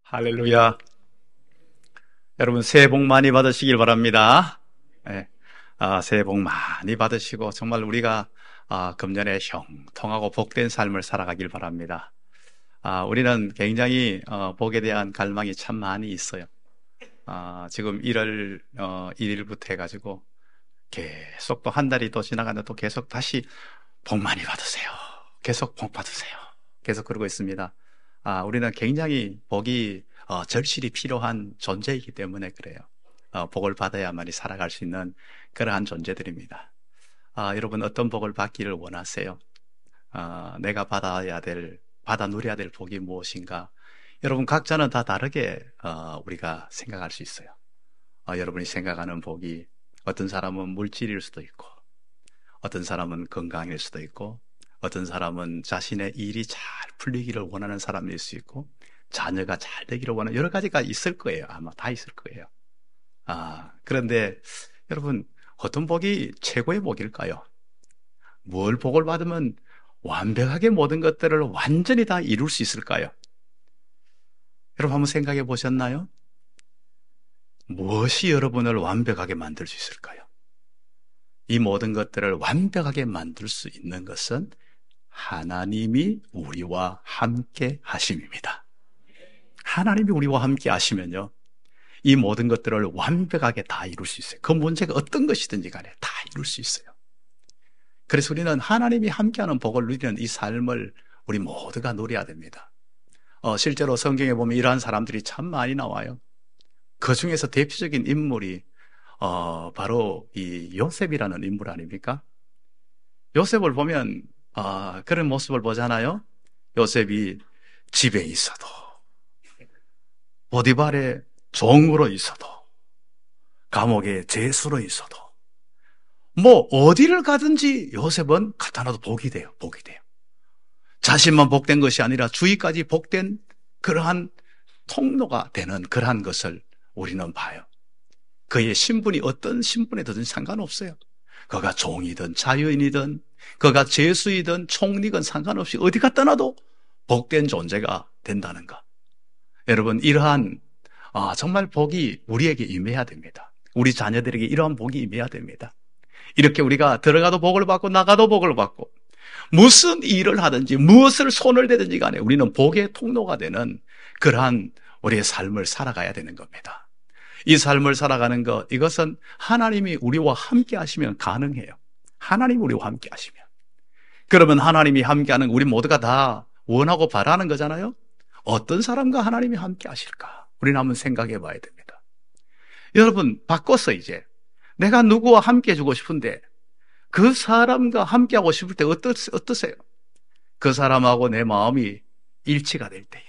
할렐루야. 여러분, 새해 복 많이 받으시길 바랍니다. 네. 새해 복 많이 받으시고, 정말 우리가 금년에 형통하고 복된 삶을 살아가길 바랍니다. 우리는 굉장히 복에 대한 갈망이 참 많이 있어요. 지금 1월 1일부터 해가지고 계속 또 한 달이 또 지나가는데 또 계속 다시 복 많이 받으세요. 계속 복 받으세요. 계속 그러고 있습니다. 우리는 굉장히 복이 절실히 필요한 존재이기 때문에 그래요. 복을 받아야만이 살아갈 수 있는 그러한 존재들입니다. 여러분 어떤 복을 받기를 원하세요? 내가 받아 누려야 될 복이 무엇인가? 여러분 각자는 다 다르게 우리가 생각할 수 있어요. 여러분이 생각하는 복이 어떤 사람은 물질일 수도 있고, 어떤 사람은 건강일 수도 있고, 어떤 사람은 자신의 일이 잘 풀리기를 원하는 사람일 수 있고, 자녀가 잘 되기를 원하는 여러 가지가 있을 거예요. 아마 다 있을 거예요. 그런데 여러분 어떤 복이 최고의 복일까요? 뭘 복을 받으면 완벽하게 모든 것들을 완전히 다 이룰 수 있을까요? 여러분 한번 생각해 보셨나요? 무엇이 여러분을 완벽하게 만들 수 있을까요? 이 모든 것들을 완벽하게 만들 수 있는 것은 하나님이 우리와 함께 하심입니다. 하나님이 우리와 함께 하시면요, 이 모든 것들을 완벽하게 다 이룰 수 있어요. 그 문제가 어떤 것이든지 간에 다 이룰 수 있어요. 그래서 우리는 하나님이 함께하는 복을 누리는 이 삶을 우리 모두가 누려야 됩니다. 실제로 성경에 보면 이러한 사람들이 참 많이 나와요. 그 중에서 대표적인 인물이 바로 이 요셉이라는 인물 아닙니까? 요셉을 보면 그런 모습을 보잖아요. 요셉이 집에 있어도, 보디발의 종으로 있어도, 감옥의 죄수로 있어도, 뭐 어디를 가든지 요셉은 갖다 놔도 복이 돼요. 복이 돼요. 자신만 복된 것이 아니라 주위까지 복된 그러한 통로가 되는 그러한 것을 우리는 봐요. 그의 신분이 어떤 신분이든 상관없어요. 그가 종이든 자유인이든 그가 죄수이든 총리든 상관없이 어디 갖다 놔도 복된 존재가 된다는 것. 여러분 이러한 정말 복이 우리에게 임해야 됩니다. 우리 자녀들에게 이러한 복이 임해야 됩니다. 이렇게 우리가 들어가도 복을 받고 나가도 복을 받고 무슨 일을 하든지 무엇을 손을 대든지 간에 우리는 복의 통로가 되는 그러한 우리의 삶을 살아가야 되는 겁니다. 이 삶을 살아가는 것, 이것은 하나님이 우리와 함께 하시면 가능해요. 하나님이 우리와 함께 하시면. 그러면 하나님이 함께하는 우리 모두가 다 원하고 바라는 거잖아요. 어떤 사람과 하나님이 함께 하실까? 우리는 한번 생각해 봐야 됩니다. 여러분 바꿔서 이제 내가 누구와 함께 해주고 싶은데 그 사람과 함께하고 싶을 때 어떠세요? 그 사람하고 내 마음이 일치가 될 때에,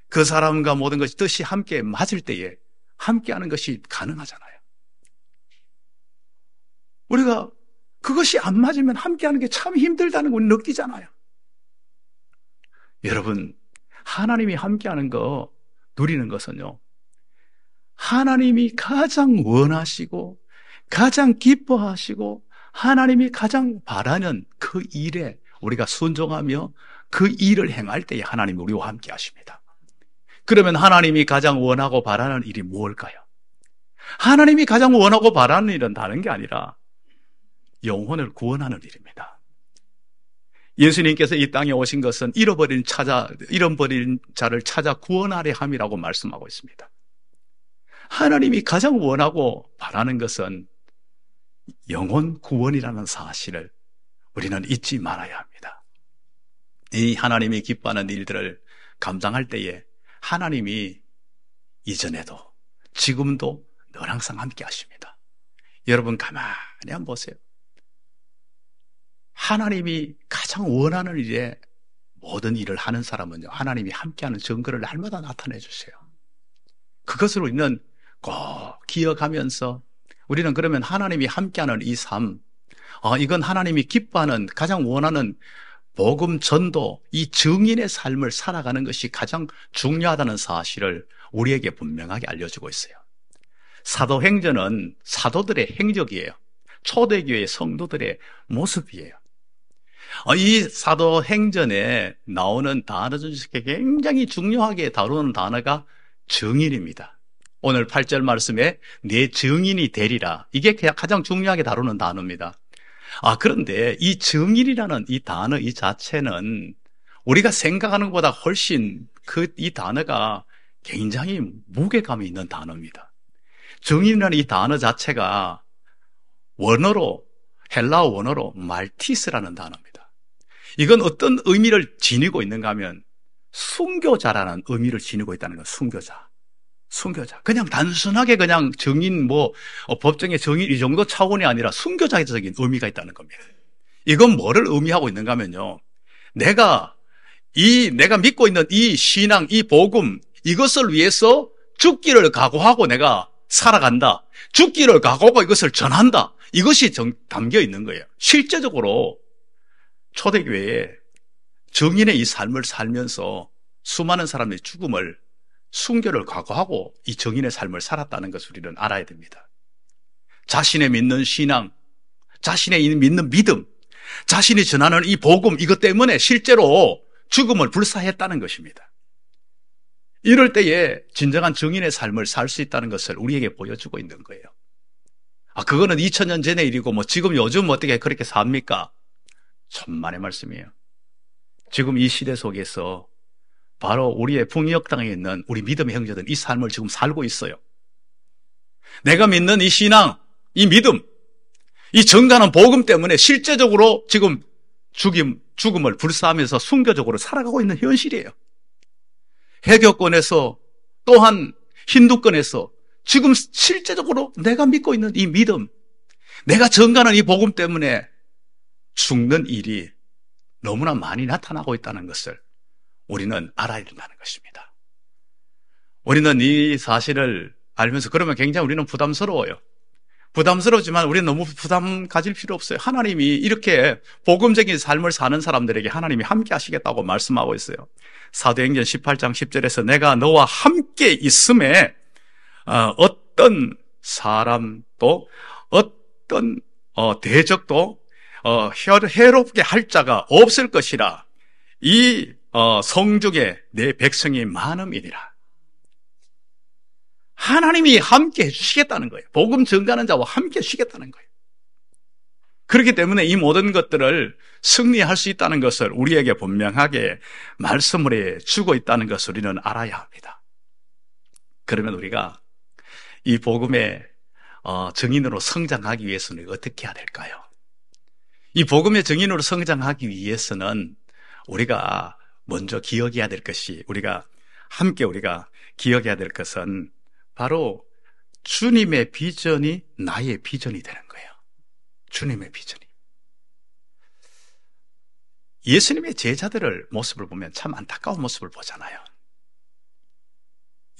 그 사람과 모든 것이 뜻이 함께 맞을 때에 함께하는 것이 가능하잖아요. 우리가 그것이 안 맞으면 함께하는 게 참 힘들다는 걸 느끼잖아요. 여러분 하나님이 함께하는 거 누리는 것은요, 하나님이 가장 원하시고 가장 기뻐하시고 하나님이 가장 바라는 그 일에 우리가 순종하며 그 일을 행할 때에 하나님이 우리와 함께 하십니다. 그러면 하나님이 가장 원하고 바라는 일이 무엇일까요? 하나님이 가장 원하고 바라는 일은 다른 게 아니라 영혼을 구원하는 일입니다. 예수님께서 이 땅에 오신 것은 잃어버린 자를 찾아 구원하려 함이라고 말씀하고 있습니다. 하나님이 가장 원하고 바라는 것은 영혼 구원이라는 사실을 우리는 잊지 말아야 합니다. 이 하나님이 기뻐하는 일들을 감당할 때에 하나님이 이전에도 지금도 늘 항상 함께 하십니다. 여러분 가만히 한번 보세요. 하나님이 가장 원하는 일에 모든 일을 하는 사람은요, 하나님이 함께하는 증거를 날마다 나타내 주세요. 그것을 우리는 꼭 기억하면서 우리는 그러면 하나님이 함께하는 이 삶, 이건 하나님이 기뻐하는 가장 원하는 복음 전도, 이 증인의 삶을 살아가는 것이 가장 중요하다는 사실을 우리에게 분명하게 알려주고 있어요. 사도행전은 사도들의 행적이에요. 초대교회 성도들의 모습이에요. 이 사도행전에 나오는 단어 중에 굉장히 중요하게 다루는 단어가 증인입니다. 오늘 8절 말씀에 내 증인이 되리라. 이게 가장 중요하게 다루는 단어입니다. 그런데 이 증인이라는 이 단어 이 자체는 우리가 생각하는 것보다 훨씬 이 단어가 굉장히 무게감이 있는 단어입니다. 증인이라는 이 단어 자체가 헬라어 원어로 말티스라는 단어입니다. 이건 어떤 의미를 지니고 있는가 하면 순교자라는 의미를 지니고 있다는 거예요. 순교자. 그냥 단순하게 그냥 증인, 법정의 증인 이 정도 차원이 아니라 순교자적인 의미가 있다는 겁니다. 이건 뭐를 의미하고 있는가 하면요. 내가 믿고 있는 이 신앙, 이 복음, 이것을 위해서 죽기를 각오하고 내가 살아간다. 죽기를 각오하고 이것을 전한다. 이것이 담겨 있는 거예요. 실제적으로 초대교회에 증인의 이 삶을 살면서 수많은 사람들이 순교를 각오하고 이 증인의 삶을 살았다는 것을 우리는 알아야 됩니다. 자신의 믿는 신앙, 자신의 믿는 믿음, 자신이 전하는 이 복음, 이것 때문에 실제로 죽음을 불사했다는 것입니다. 이럴 때에 진정한 증인의 삶을 살 수 있다는 것을 우리에게 보여주고 있는 거예요. 그거는 2000년 전의 일이고 지금 요즘 어떻게 그렇게 삽니까? 천만의 말씀이에요. 지금 이 시대 속에서 바로 우리의 풍역 땅에 있는 우리 믿음의 형제들은 이 삶을 지금 살고 있어요. 내가 믿는 이 신앙, 이 믿음, 이 정가는 복음 때문에 실제적으로 지금 죽음을 불사하면서 순교적으로 살아가고 있는 현실이에요. 해교권에서 또한 힌두권에서 지금 실제적으로 내가 믿고 있는 이 믿음, 내가 전가하는 이 복음 때문에 죽는 일이 너무나 많이 나타나고 있다는 것을 우리는 알아야 된다는 것입니다. 우리는 이 사실을 알면서 그러면 굉장히 우리는 부담스러워요. 부담스럽지만 우리는 너무 부담 가질 필요 없어요. 하나님이 이렇게 복음적인 삶을 사는 사람들에게 하나님이 함께 하시겠다고 말씀하고 있어요. 사도행전 18장 10절에서 내가 너와 함께 있음에 어떤 사람도 어떤 대적도 해롭게 할 자가 없을 것이라. 이 성중에 내 백성이 많음이니라. 하나님이 함께 해주시겠다는 거예요. 복음 전가하는 자와 함께 해주시겠다는 거예요. 그렇기 때문에 이 모든 것들을 승리할 수 있다는 것을 우리에게 분명하게 말씀을 해주고 있다는 것을 우리는 알아야 합니다. 그러면 우리가 이 복음의 증인으로 성장하기 위해서는 어떻게 해야 될까요? 이 복음의 증인으로 성장하기 위해서는 우리가 먼저 기억해야 될 것이 우리가 기억해야 될 것은 바로 주님의 비전이 나의 비전이 되는 거예요. 주님의 비전이. 예수님의 제자들을 모습을 보면 참 안타까운 모습을 보잖아요.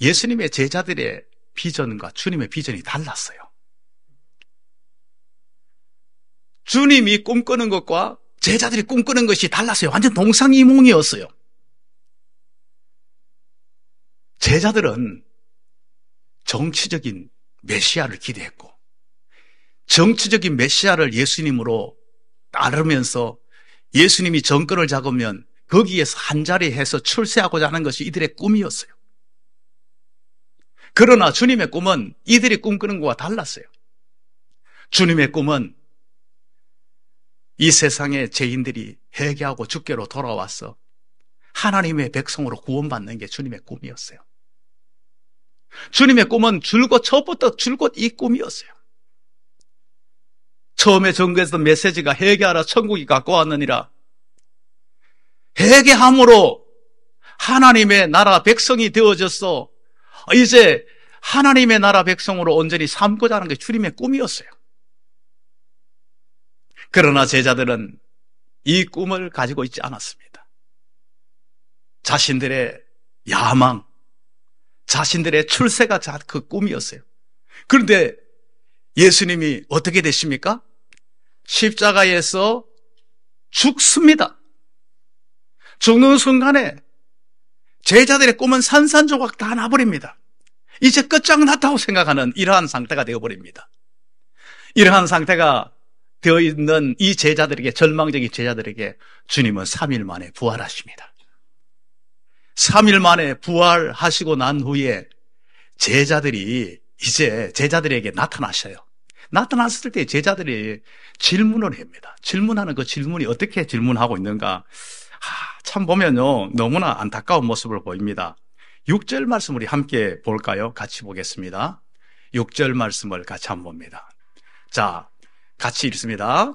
예수님의 제자들의 비전과 주님의 비전이 달랐어요. 주님이 꿈꾸는 것과 제자들이 꿈꾸는 것이 달랐어요. 완전 동상이몽이었어요. 제자들은 정치적인 메시아를 기대했고 정치적인 메시아를 예수님으로 따르면서 예수님이 정권을 잡으면 거기에서 한자리해서 출세하고자 하는 것이 이들의 꿈이었어요. 그러나 주님의 꿈은 이들이 꿈꾸는 것과 달랐어요. 주님의 꿈은 이 세상의 죄인들이 회개하고 주께로 돌아와서 하나님의 백성으로 구원받는 게 주님의 꿈이었어요. 주님의 꿈은 처음부터 줄곧 이 꿈이었어요. 처음에 전거했던 메시지가 회개하라 천국이 가까웠느니라. 회개함으로 하나님의 나라 백성이 되어져서 이제 하나님의 나라 백성으로 온전히 삼고자 하는 게 주님의 꿈이었어요. 그러나 제자들은 이 꿈을 가지고 있지 않았습니다. 자신들의 야망, 자신들의 출세가 그 꿈이었어요. 그런데 예수님이 어떻게 되십니까? 십자가에서 죽습니다. 죽는 순간에 제자들의 꿈은 산산조각 다 나버립니다. 이제 끝장났다고 생각하는 이러한 상태가 되어버립니다. 이러한 상태가 되어 있는 이 제자들에게, 절망적인 제자들에게 주님은 3일 만에 부활하십니다. 3일 만에 부활하시고 난 후에 제자들이 이제 제자들에게 나타나셔요. 나타났을 때 제자들이 질문을 합니다. 질문하는 그 질문이 어떻게 질문하고 있는가? 참 보면요, 너무나 안타까운 모습을 보입니다. 6절 말씀 우리 함께 볼까요? 같이 보겠습니다. 6절 말씀을 같이 한번 봅니다. 자, 같이 읽습니다.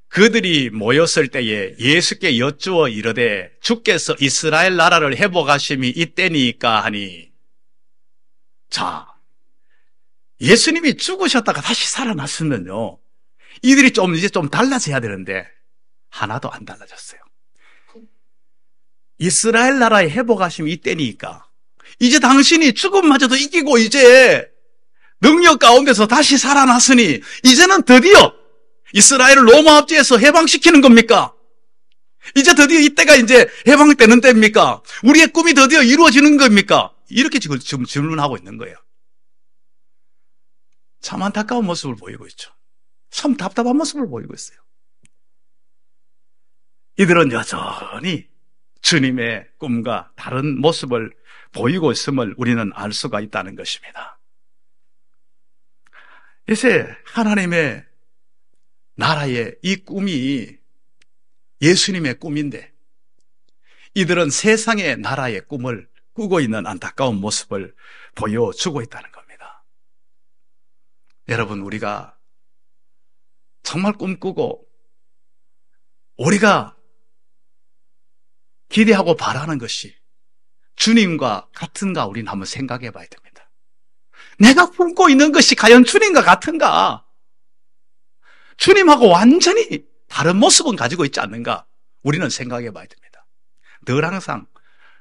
그들이 모였을 때에 예수께 여쭈어 이르되 주께서 이스라엘 나라를 회복하심이 이때니까 하니. 자, 예수님이 죽으셨다가 다시 살아났으면요, 이들이 이제 좀 달라져야 되는데 하나도 안 달라졌어요. 이스라엘 나라의 회복하심이 이때니까, 이제 당신이 죽음마저도 이기고 이제 능력 가운데서 다시 살아났으니 이제는 드디어 이스라엘을 로마 압제에서 해방시키는 겁니까? 이제 드디어 이때가 이제 해방되는 때입니까? 우리의 꿈이 드디어 이루어지는 겁니까? 이렇게 지금 질문하고 있는 거예요. 참 안타까운 모습을 보이고 있죠. 참 답답한 모습을 보이고 있어요. 이들은 여전히 주님의 꿈과 다른 모습을 보이고 있음을 우리는 알 수가 있다는 것입니다. 이제 하나님의 나라의 이 꿈이 예수님의 꿈인데 이들은 세상의 나라의 꿈을 꾸고 있는 안타까운 모습을 보여주고 있다는 겁니다. 여러분, 우리가 정말 꿈꾸고 우리가 기대하고 바라는 것이 주님과 같은가 우리는 한번 생각해 봐야 됩니다. 내가 꿈꾸고 있는 것이 과연 주님과 같은가? 주님하고 완전히 다른 모습은 가지고 있지 않는가? 우리는 생각해 봐야 됩니다. 늘 항상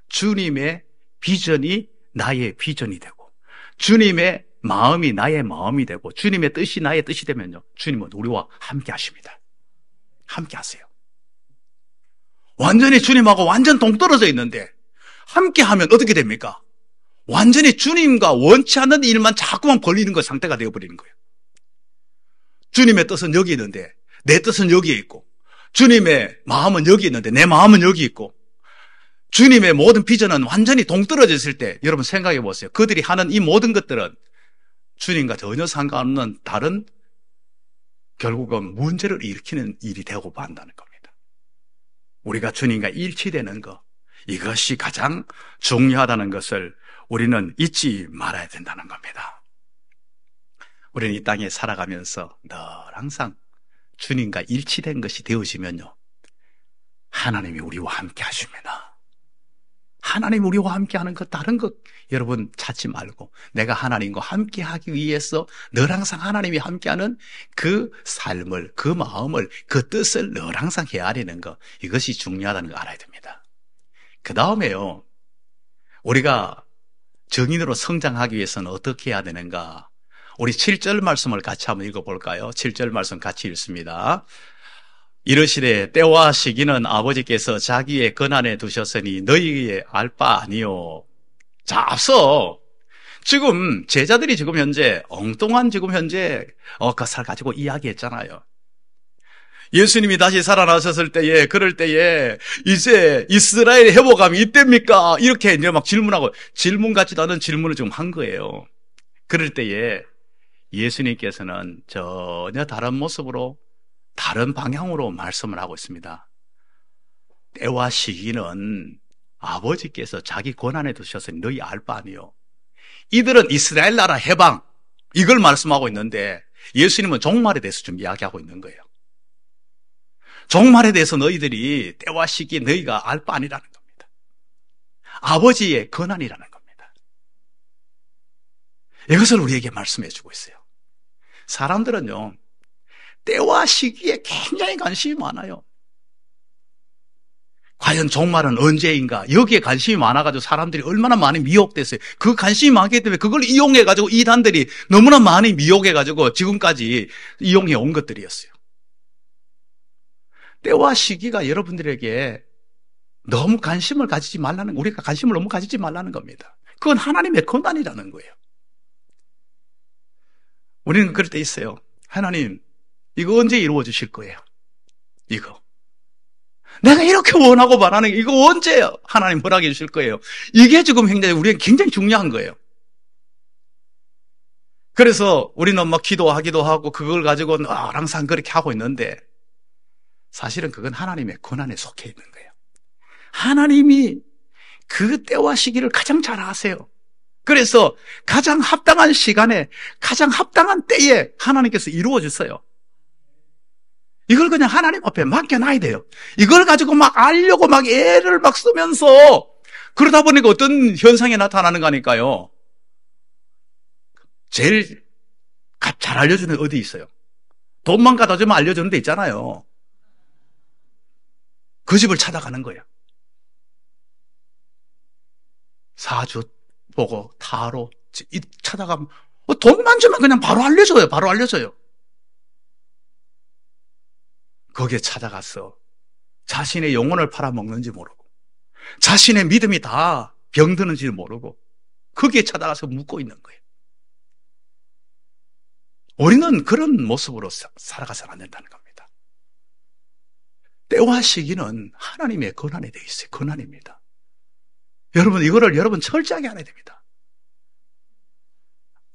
주님의 비전이 나의 비전이 되고 주님의 마음이 나의 마음이 되고 주님의 뜻이 나의 뜻이 되면요, 주님은 우리와 함께 하십니다. 함께 하세요. 완전히 주님하고 완전 동떨어져 있는데 함께 하면 어떻게 됩니까? 완전히 주님과 원치 않는 일만 자꾸만 벌리는 것 상태가 되어버리는 거예요. 주님의 뜻은 여기 있는데 내 뜻은 여기에 있고, 주님의 마음은 여기 있는데 내 마음은 여기 있고, 주님의 모든 비전은 완전히 동떨어져 있을 때 여러분 생각해 보세요. 그들이 하는 이 모든 것들은 주님과 전혀 상관없는 다른, 결국은 문제를 일으키는 일이 되고 만다는 겁니다. 우리가 주님과 일치되는 것, 이것이 가장 중요하다는 것을 우리는 잊지 말아야 된다는 겁니다. 우리는 이 땅에 살아가면서 늘 항상 주님과 일치된 것이 되어지면요, 하나님이 우리와 함께 하십니다. 하나님 우리와 함께 하는 것, 다른 것 여러분 찾지 말고 내가 하나님과 함께 하기 위해서 늘 항상 하나님이 함께하는 그 삶을, 그 마음을, 그 뜻을 늘 항상 헤아리는 것, 이것이 중요하다는 걸 알아야 됩니다. 그 다음에요, 우리가 정인으로 성장하기 위해서는 어떻게 해야 되는가? 우리 7절 말씀을 같이 한번 읽어볼까요? 7절 말씀 같이 읽습니다. 이르시되 때와 시기는 아버지께서 자기의 권한에 두셨으니 너희의 알 바 아니요. 자, 앞서 지금 제자들이 지금 현재 엉뚱한 지금 현재 것을 가지고 이야기했잖아요. 예수님이 다시 살아나셨을 때에, 그럴 때에 이제 이스라엘의 회복감이 이때입니까? 이렇게 이제 막 질문하고, 질문 같지도 않은 질문을 지금 한 거예요. 그럴 때에 예수님께서는 전혀 다른 모습으로, 다른 방향으로 말씀을 하고 있습니다. 때와 시기는 아버지께서 자기 권한에 두셔서 너희 알 바 아니요. 이들은 이스라엘 나라 해방, 이걸 말씀하고 있는데 예수님은 종말에 대해서 좀 이야기하고 있는 거예요. 종말에 대해서 너희들이 때와 시기 너희가 알 바 아니라는 겁니다. 아버지의 권한이라는 겁니다. 이것을 우리에게 말씀해 주고 있어요. 사람들은요, 때와 시기에 굉장히 관심이 많아요. 과연 종말은 언제인가? 여기에 관심이 많아가지고 사람들이 얼마나 많이 미혹됐어요. 그 관심이 많기 때문에 그걸 이용해가지고 이단들이 너무나 많이 미혹해가지고 지금까지 이용해 온 것들이었어요. 때와 시기가 여러분들에게 너무 관심을 가지지 말라는, 우리가 관심을 너무 가지지 말라는 겁니다. 그건 하나님의 권한이라는 거예요. 우리는 그럴 때 있어요. 하나님, 이거 언제 이루어 주실 거예요? 이거. 내가 이렇게 원하고 바라는 게 이거 언제 하나님 허락해 주실 거예요? 이게 지금 우리에게 굉장히 중요한 거예요. 그래서 우리는 막 기도하기도 하고 그걸 가지고 항상 그렇게 하고 있는데 사실은 그건 하나님의 권한에 속해 있는 거예요. 하나님이 그 때와 시기를 가장 잘 아세요. 그래서 가장 합당한 시간에 가장 합당한 때에 하나님께서 이루어 주세요. 이걸 그냥 하나님 앞에 맡겨놔야 돼요. 이걸 가지고 막 알려고 막 애를 막 쓰면서 그러다 보니까 어떤 현상이 나타나는 거니까요. 제일 잘 알려주는 어디 있어요? 돈만 갖다 주면 알려주는 데 있잖아요. 그 집을 찾아가는 거예요. 사주 보고 타로 찾아가면 돈만 주면 그냥 바로 알려줘요. 바로 알려줘요. 거기에 찾아가서 자신의 영혼을 팔아먹는지 모르고 자신의 믿음이 다 병드는지 모르고 거기에 찾아가서 묻고 있는 거예요. 우리는 그런 모습으로 살아가서는 안 된다는 겁니다. 때와 시기는 하나님의 권한에 되어 있어요. 권한입니다. 여러분, 이거를 여러분 철저하게 알아야 됩니다.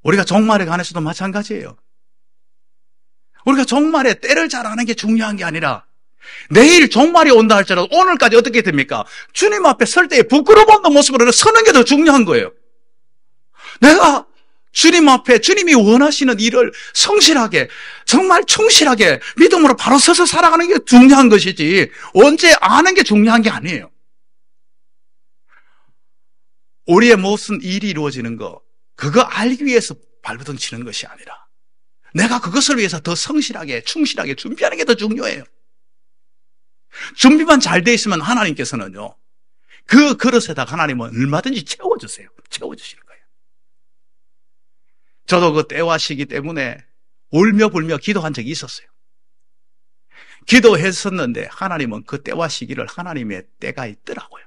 우리가 종말에 관해서도 마찬가지예요. 우리가 종말에 때를 잘 아는 게 중요한 게 아니라 내일 종말이 온다 할지라도 오늘까지 어떻게 됩니까? 주님 앞에 설 때에 부끄러움 없는 모습으로 서는 게 더 중요한 거예요. 내가 주님 앞에 주님이 원하시는 일을 성실하게 정말 충실하게 믿음으로 바로 서서 살아가는 게 중요한 것이지 언제 아는 게 중요한 게 아니에요. 우리의 무슨 일이 이루어지는 거 그거 알기 위해서 발버둥 치는 것이 아니라 내가 그것을 위해서 더 성실하게 충실하게 준비하는 게 더 중요해요. 준비만 잘 돼 있으면 하나님께서는요 그 그릇에다가 하나님은 얼마든지 채워주세요. 채워주시는 거예요. 저도 그 때와 시기 때문에 울며 불며 기도한 적이 있었어요. 기도했었는데 하나님은 그 때와 시기를 하나님의 때가 있더라고요.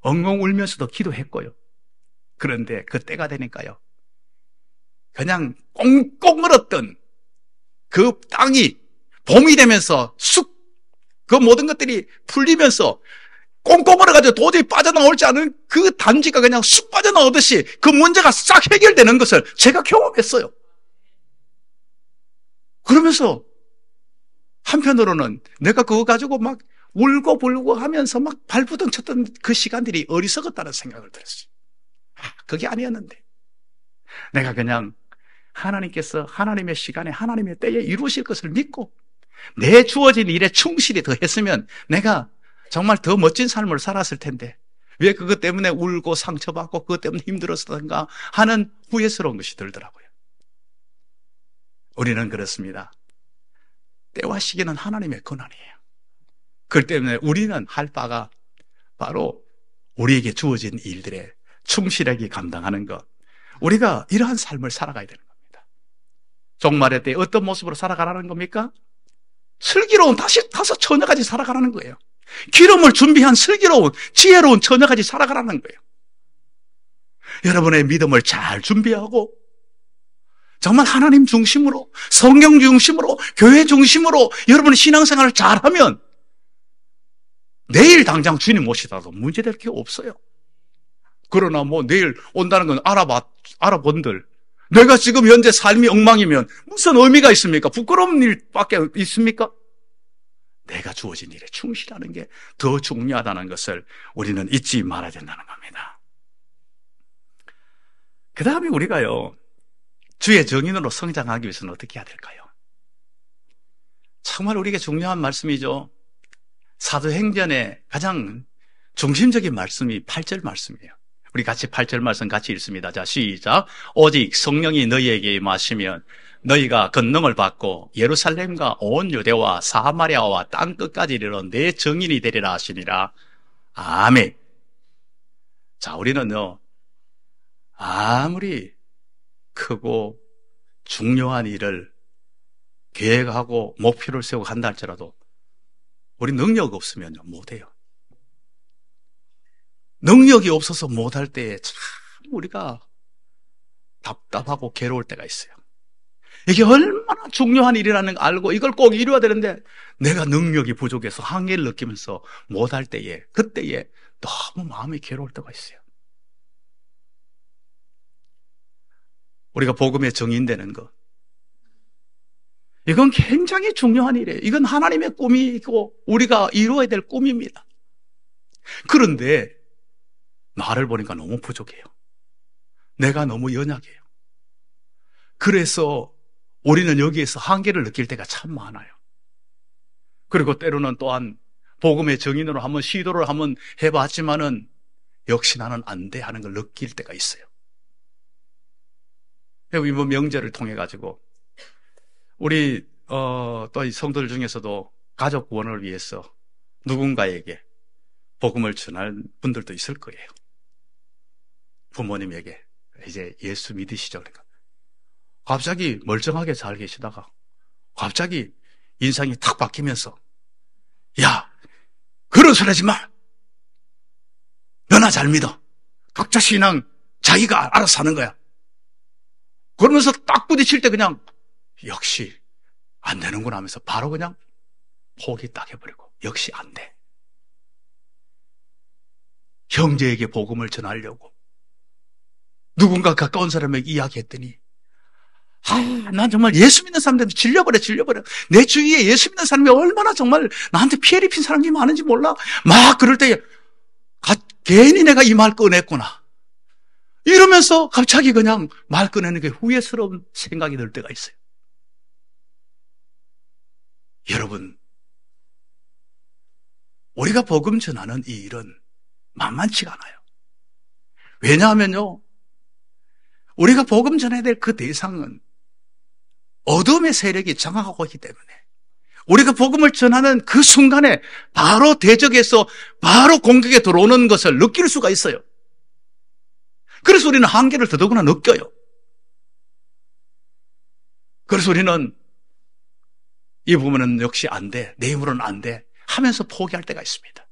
엉엉 울면서도 기도했고요. 그런데 그 때가 되니까요 그냥 꽁꽁 얼었던 그 땅이 봄이 되면서 그 모든 것들이 풀리면서 꽁꽁 얼어가지고 도저히 빠져나올지 않은 그 단지가 그냥 쑥 빠져나오듯이 그 문제가 싹 해결되는 것을 제가 경험했어요. 그러면서 한편으로는 내가 그거 가지고 막 울고 불고 하면서 막 발부둥 쳤던 그 시간들이 어리석었다는 생각을 들었어요. 그게 아니었는데 내가 그냥 하나님께서 하나님의 시간에 하나님의 때에 이루실 것을 믿고 내 주어진 일에 충실히 더 했으면 내가 정말 더 멋진 삶을 살았을 텐데 왜 그것 때문에 울고 상처받고 그것 때문에 힘들었던가 하는 후회스러운 것이 들더라고요. 우리는 그렇습니다. 때와 시기는 하나님의 권한이에요. 그렇기 때문에 우리는 할 바가 바로 우리에게 주어진 일들에 충실하게 감당하는 것. 우리가 이러한 삶을 살아가야 되는 겁니다. 종말의 때 어떤 모습으로 살아가라는 겁니까? 슬기로운 다섯 처녀같이 살아가라는 거예요. 기름을 준비한 슬기로운 지혜로운 처녀같이 살아가라는 거예요. 여러분의 믿음을 잘 준비하고 정말 하나님 중심으로 성경 중심으로 교회 중심으로 여러분의 신앙생활을 잘하면 내일 당장 주님 모시다도 문제될 게 없어요. 그러나 내일 온다는 건 알아본들 내가 지금 현재 삶이 엉망이면 무슨 의미가 있습니까? 부끄러운 일밖에 있습니까? 내가 주어진 일에 충실하는 게 더 중요하다는 것을 우리는 잊지 말아야 된다는 겁니다. 그 다음에 우리가요 주의 정인으로 성장하기 위해서는 어떻게 해야 될까요? 정말 우리에게 중요한 말씀이죠. 사도행전의 가장 중심적인 말씀이 8절 말씀이에요. 우리 같이 8절 말씀 같이 읽습니다. 자, 시작. 오직 성령이 너희에게 임하시면 너희가 권능을 받고 예루살렘과 온 유대와 사마리아와 땅끝까지 이르러 내 증인이 되리라 하시니라. 아멘. 자, 우리는요 아무리 크고 중요한 일을 계획하고 목표를 세우고 한다 할지라도 우리 능력 없으면요 못해요. 능력이 없어서 못할 때에 참 우리가 답답하고 괴로울 때가 있어요. 이게 얼마나 중요한 일이라는 걸 알고 이걸 꼭 이루어야 되는데 내가 능력이 부족해서 한계를 느끼면서 못할 때에, 그때에 너무 마음이 괴로울 때가 있어요. 우리가 복음의 증인되는 것, 이건 굉장히 중요한 일이에요. 이건 하나님의 꿈이고 우리가 이루어야 될 꿈입니다. 그런데 나를 보니까 너무 부족해요. 내가 너무 연약해요. 그래서 우리는 여기에서 한계를 느낄 때가 참 많아요. 그리고 때로는 또한 복음의 증인으로 한번 시도를 한번 해봤지만은 역시 나는 안 돼 하는 걸 느낄 때가 있어요. 이번 명절을 통해 가지고 우리 또 이 성도들 중에서도 가족 구원을 위해서 누군가에게 복음을 전할 분들도 있을 거예요. 부모님에게 이제 예수 믿으시죠. 그러니까 갑자기 멀쩡하게 잘 계시다가 갑자기 인상이 탁 바뀌면서 야, 그런 소리 하지 마. 너나 잘 믿어. 각자 신앙 자기가 알아서 하는 거야. 그러면서 딱 부딪힐 때 그냥 역시 안 되는구나 하면서 바로 그냥 포기 딱 해버리고 역시 안 돼. 형제에게 복음을 전하려고 누군가 가까운 사람에게 이야기했더니 난 정말 예수 믿는 사람들한테 질려버려. 내 주위에 예수 믿는 사람이 얼마나 정말 나한테 피해를 입힌 사람이 많은지 몰라. 막 그럴 때 괜히 내가 이 말 꺼냈구나. 이러면서 갑자기 그냥 말 꺼내는 게 후회스러운 생각이 들 때가 있어요. 여러분, 우리가 복음 전하는 이 일은 만만치가 않아요. 왜냐하면요, 우리가 복음 전해야 될 그 대상은 어둠의 세력이 장악하고 있기 때문에 우리가 복음을 전하는 그 순간에 바로 대적에서 바로 공격에 들어오는 것을 느낄 수가 있어요. 그래서 우리는 한계를 더더구나 느껴요. 그래서 우리는 이 부분은 역시 안 돼, 내 힘으로는 안 돼 하면서 포기할 때가 있습니다.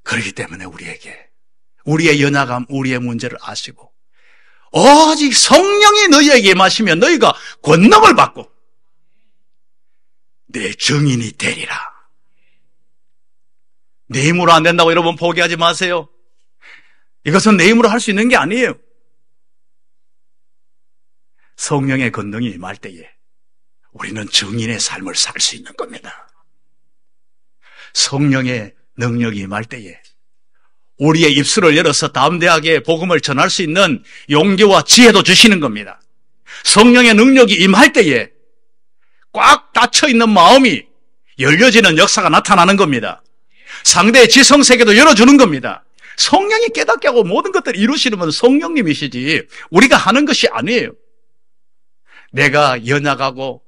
그렇기 때문에 우리에게 우리의 연약함, 우리의 문제를 아시고 오직 성령이 너희에게 임하시면 너희가 권능을 받고 내 증인이 되리라. 내 힘으로 안 된다고 여러분 포기하지 마세요. 이것은 내 힘으로 할 수 있는 게 아니에요. 성령의 권능이 임할 때에 우리는 증인의 삶을 살 수 있는 겁니다. 성령의 능력이 임할 때에 우리의 입술을 열어서 담대하게 복음을 전할 수 있는 용기와 지혜도 주시는 겁니다. 성령의 능력이 임할 때에 꽉 닫혀있는 마음이 열려지는 역사가 나타나는 겁니다. 상대의 지성세계도 열어주는 겁니다. 성령이 깨닫게 하고 모든 것들을 이루시는 분은 성령님이시지 우리가 하는 것이 아니에요. 내가 연약하고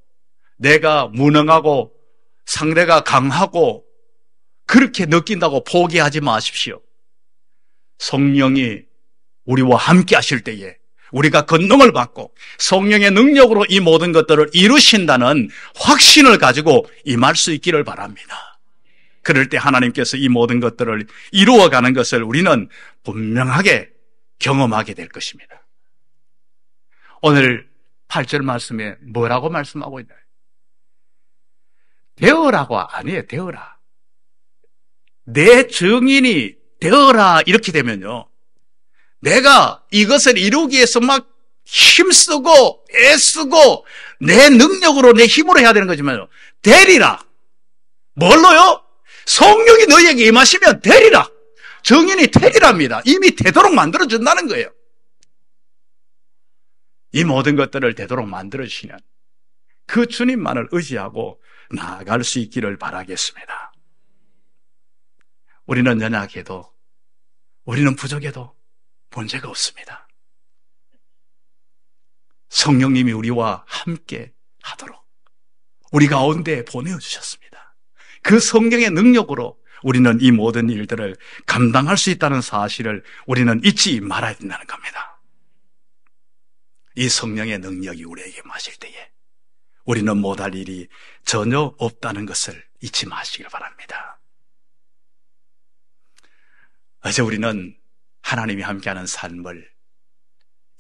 내가 무능하고 상대가 강하고 그렇게 느낀다고 포기하지 마십시오. 성령이 우리와 함께 하실 때에 우리가 권능을 받고 성령의 능력으로 이 모든 것들을 이루신다는 확신을 가지고 임할 수 있기를 바랍니다. 그럴 때 하나님께서 이 모든 것들을 이루어가는 것을 우리는 분명하게 경험하게 될 것입니다. 오늘 8절 말씀에 뭐라고 말씀하고 있나요? 되어라고 아니에요. 되어라. 내 증인이 되어라 이렇게 되면요, 내가 이것을 이루기 위해서 막 힘쓰고 애쓰고 내 능력으로 내 힘으로 해야 되는 거지만요, 되리라. 뭘로요? 성령이 너희에게 임하시면 되리라. 증인이 되리랍니다. 이미 되도록 만들어준다는 거예요. 이 모든 것들을 되도록 만들어주시는 그 주님만을 의지하고 나아갈 수 있기를 바라겠습니다. 우리는 연약해도 우리는 부족해도 문제가 없습니다. 성령님이 우리와 함께 하도록 우리 가운데 보내주셨습니다. 그 성령의 능력으로 우리는 이 모든 일들을 감당할 수 있다는 사실을 우리는 잊지 말아야 된다는 겁니다. 이 성령의 능력이 우리에게 마실 때에 우리는 못할 일이 전혀 없다는 것을 잊지 마시길 바랍니다. 어제 우리는 하나님이 함께하는 삶을,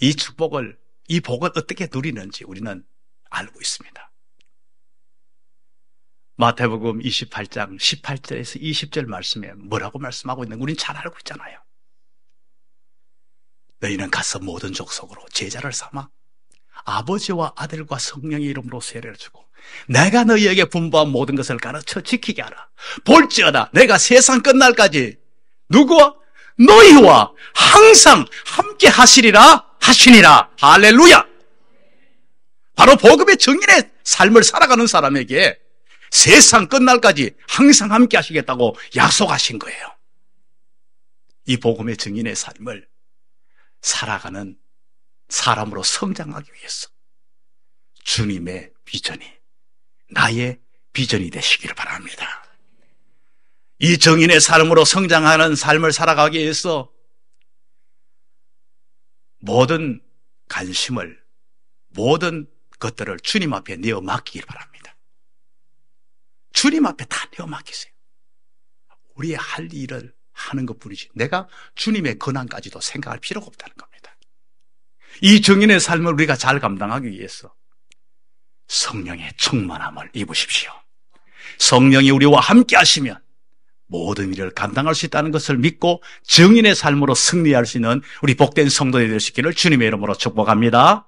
이 축복을 이 복을 어떻게 누리는지 우리는 알고 있습니다. 마태복음 28장 18절에서 20절 말씀에 뭐라고 말씀하고 있는지 우리는 잘 알고 있잖아요. 너희는 가서 모든 족속으로 제자를 삼아 아버지와 아들과 성령의 이름으로 세례를 주고 내가 너희에게 분부한 모든 것을 가르쳐 지키게 하라. 볼지어다 내가 세상 끝날까지 누구와? 너희와 항상 함께 하시니라. 할렐루야. 바로 복음의 증인의 삶을 살아가는 사람에게 세상 끝날까지 항상 함께 하시겠다고 약속하신 거예요. 이 복음의 증인의 삶을 살아가는 사람으로 성장하기 위해서 주님의 비전이 나의 비전이 되시기를 바랍니다. 이 증인의 삶으로 성장하는 삶을 살아가기 위해서 모든 관심을, 모든 것들을 주님 앞에 내어 맡기길 바랍니다. 주님 앞에 다 내어 맡기세요. 우리의 할 일을 하는 것뿐이지 내가 주님의 권한까지도 생각할 필요가 없다는 겁니다. 이 증인의 삶을 우리가 잘 감당하기 위해서 성령의 충만함을 입으십시오. 성령이 우리와 함께 하시면 모든 일을 감당할 수 있다는 것을 믿고 증인의 삶으로 승리할 수 있는 우리 복된 성도들이 되시기를 주님의 이름으로 축복합니다.